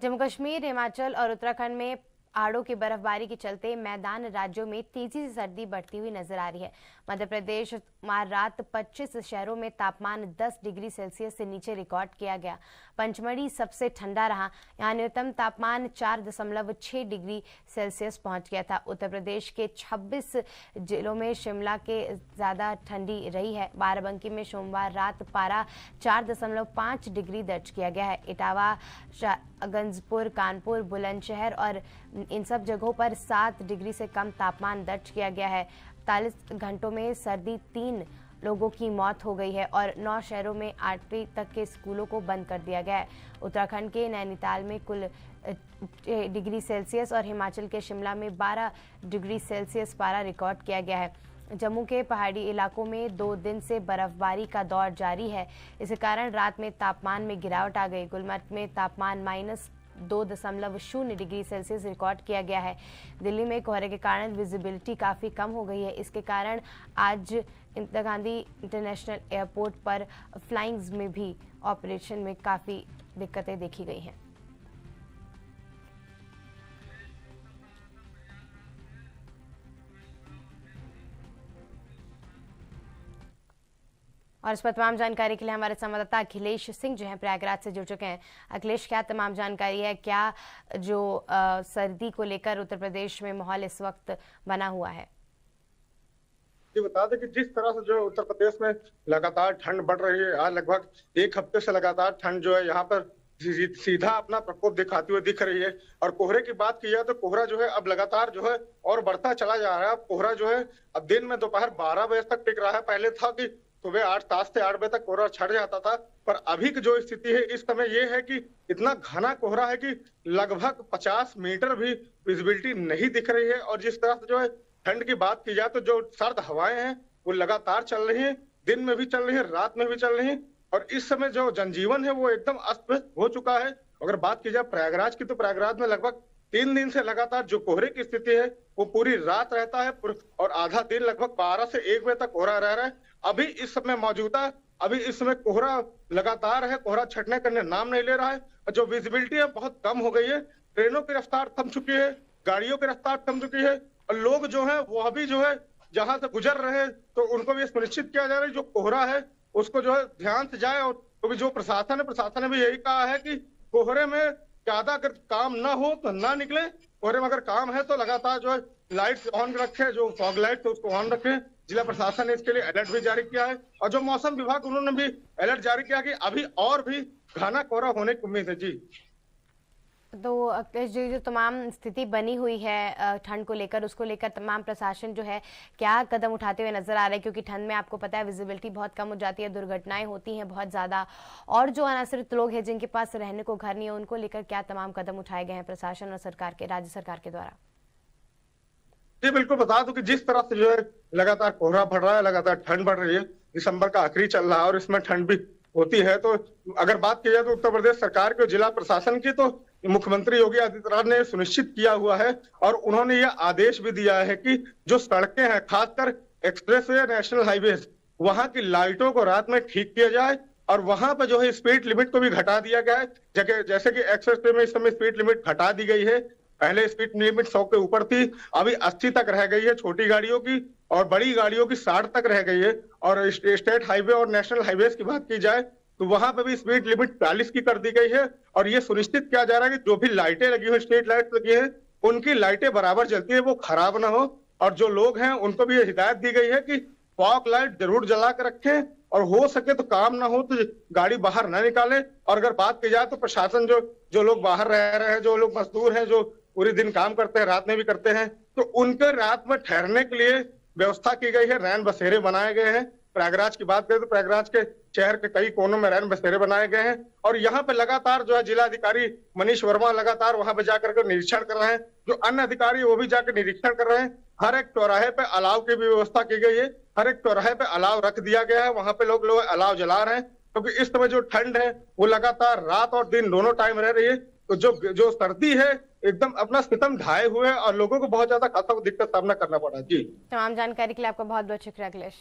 जम्मू कश्मीर, हिमाचल और उत्तराखंड में पहाड़ों की बर्फबारी के चलते मैदान राज्यों में तेजी से सर्दी बढ़ती हुई नजर आ रही है। मध्य प्रदेश सोमवार रात 25 शहरों में तापमान 10 डिग्री सेल्सियस से नीचे रिकॉर्ड किया गया। पंचमढ़ी सबसे ठंडा रहा, यहाँ न्यूनतम तापमान 4.6 डिग्री सेल्सियस पहुंच गया था। उत्तर प्रदेश के 26 जिलों में शिमला के ज्यादा ठंडी रही है। बाराबंकी में सोमवार रात पारा 4.5 डिग्री दर्ज किया गया है। इटावा, गंजपुर, कानपुर, बुलंदशहर और इन सब जगहों पर 7 डिग्री से कम तापमान दर्ज किया गया है। 45 घंटों में सर्दी 3 लोगों की मौत हो गई है और 9 शहरों में 8वीं तक के स्कूलों को बंद कर दिया गया है। उत्तराखंड के नैनीताल में कुल डिग्री सेल्सियस और हिमाचल के शिमला में 12 डिग्री सेल्सियस पारा रिकॉर्ड किया गया है। जम्मू के पहाड़ी इलाकों में 2 दिन से बर्फबारी का दौर जारी है। इसके कारण रात में तापमान में गिरावट आ गई। गुलमर्ग में तापमान -2.0 डिग्री सेल्सियस रिकॉर्ड किया गया है। दिल्ली में कोहरे के कारण विजिबिलिटी काफ़ी कम हो गई है। इसके कारण आज इंदिरा गांधी इंटरनेशनल एयरपोर्ट पर फ्लाइंग्स में भी ऑपरेशन में काफ़ी दिक्कतें देखी गई हैं। और इस पर तमाम जानकारी के लिए हमारे संवाददाता अखिलेश सिंह जो हैं प्रयागराज से जुड़ चुके हैं। अखिलेश, क्या तमाम जानकारी है? क्या जो सर्दी को लेकर उत्तर प्रदेश में माहौल इस वक्त बना हुआ है? ये बता दें कि जिस तरह से जो उत्तर प्रदेश में लगातार ठंड बढ़ रही है, आज लगभग 1 हफ्ते से लगातार ठंड जो है यहाँ पर सीधा अपना प्रकोप दिखाती हुई दिख रही है। और कोहरे की बात की जाए तो कोहरा जो है अब लगातार जो है और बढ़ता चला जा रहा है। अब कोहरा जो है अब दिन में दोपहर 12 बजे तक टिक रहा है। पहले था कि सुबह 7 से 8 बजे तक कोहरा छट जाता था, पर अभी की जो स्थिति है इस समय ये है कि इतना घना कोहरा है कि लगभग 50 मीटर भी विजिबिलिटी नहीं दिख रही है। और जिस तरह से जो है ठंड की बात की जाए तो जो सर्द हवाएं हैं वो लगातार चल रही हैं, दिन में भी चल रही है, रात में भी चल रही है। और इस समय जो जनजीवन है वो एकदम अस्त व्यस्त हो चुका है। अगर बात की जाए प्रयागराज की तो प्रयागराज में लगभग 3 दिन से लगातार जो कोहरे की स्थिति है वो पूरी रात रहता है और आधा दिन लगभग 12 से 1 बजे तक कोहरा रह रहा है। अभी इस समय कोहरा लगातार है, कोहरा छटने का नाम नहीं ले रहा है। जो विजिबिलिटी है बहुत कम हो गई है। ट्रेनों की रफ्तार थम चुकी है, गाड़ियों की रफ्तार थम चुकी है और लोग जो है वो अभी जो है जहां से गुजर रहे हैं तो उनको भी सुनिश्चित किया जा रहा है जो कोहरा है उसको जो है ध्यान से जाए। और तो जो प्रशासन ने भी यही कहा है कि कोहरे में ज्यादा अगर काम ना हो तो ना निकले, कोहरे में अगर काम है तो लगातार जो है लाइट्स ऑन रखे, जो फॉग लाइट तो उसको ऑन रखें। जिला प्रशासन ने इसके लिए अलर्ट भी जारी किया है और जो मौसम विभाग उन्होंने भी अलर्ट जारी किया कि अभी और भी घना कोहरा होने की उम्मीद है। जी तो अखिलेश जी, जो तमाम स्थिति बनी हुई है ठंड को लेकर, उसको लेकर तमाम प्रशासन जो है क्या कदम उठाते हुए नजर आ रहे हैं? क्योंकि ठंड में आपको पता है विजिबिलिटी बहुत कम हो जाती है, दुर्घटनाएं होती हैं बहुत ज्यादा, और जो अनाश्रित लोग हैं जिनके पास रहने को घर नहीं है उनको लेकर क्या तमाम कदम उठाए गए हैं प्रशासन और राज्य सरकार के द्वारा? जी बिल्कुल, बता दूं कि जिस तरह से जो है लगातार कोहरा बढ़ रहा है, लगातार ठंड बढ़ रही है, दिसंबर का आखिरी चल रहा है और इसमें ठंड भी होती है। तो अगर बात की जाए तो उत्तर प्रदेश सरकार के जिला प्रशासन की तो मुख्यमंत्री योगी आदित्यनाथ ने सुनिश्चित किया हुआ है और उन्होंने यह आदेश भी दिया है कि जो सड़कें हैं, खासकर एक्सप्रेसवे, नेशनल हाईवे, वहां की लाइटों को रात में ठीक किया जाए और वहां पर जो है स्पीड लिमिट को भी घटा दिया गया है। जैसे कि एक्सप्रेसवे में इस समय स्पीड लिमिट घटा दी गई है। पहले स्पीड लिमिट 100 के ऊपर थी, अभी 80 तक रह गई है छोटी गाड़ियों की और बड़ी गाड़ियों की 60 तक रह गई है। और स्टेट हाईवे और नेशनल हाईवे की बात की जाए तो वहां पे भी स्पीड लिमिट 40 की कर दी गई है। और ये सुनिश्चित किया जा रहा है कि जो भी लाइटें लगी हुई, स्ट्रीट लाइट लगी है, उनकी लाइटें बराबर जलती है, वो खराब ना हो। और जो लोग हैं उनको भी ये हिदायत दी गई है कि फॉग लाइट जरूर जला कर रखें और हो सके तो काम ना हो तो गाड़ी बाहर ना निकाले। और अगर बात की जाए तो प्रशासन जो लोग बाहर रह रहे हैं, जो लोग मजदूर हैं, जो पूरे दिन काम करते हैं, रात में भी करते हैं, तो उनके रात में ठहरने के लिए व्यवस्था की गई है। रैन बसेरे बनाए गए हैं। प्रयागराज की बात करें तो प्रयागराज के शहर के कई कोनों में रैन बसेरे बनाए गए हैं और यहाँ पे लगातार जो है जिलाधिकारी मनीष वर्मा लगातार वहां पे जाकर के निरीक्षण कर रहे हैं। जो अन्य अधिकारी वो भी जाकर निरीक्षण कर रहे हैं। हर एक चौराहे पे अलाव की भी व्यवस्था की गई है। हर एक चौराहे पे अलाव रख दिया गया है, वहां पे लोग अलाव जला रहे हैं क्योंकि इस समय जो ठंड है वो लगातार रात और दिन दोनों टाइम रह रही है। तो जो सर्दी है एकदम अपना सितम ढाए हुए और लोगों को बहुत ज्यादा खासा दिक्कत सामना करना पड़ा। जी, तमाम जानकारी के लिए आपका बहुत बहुत शुक्रिया अखिलेश।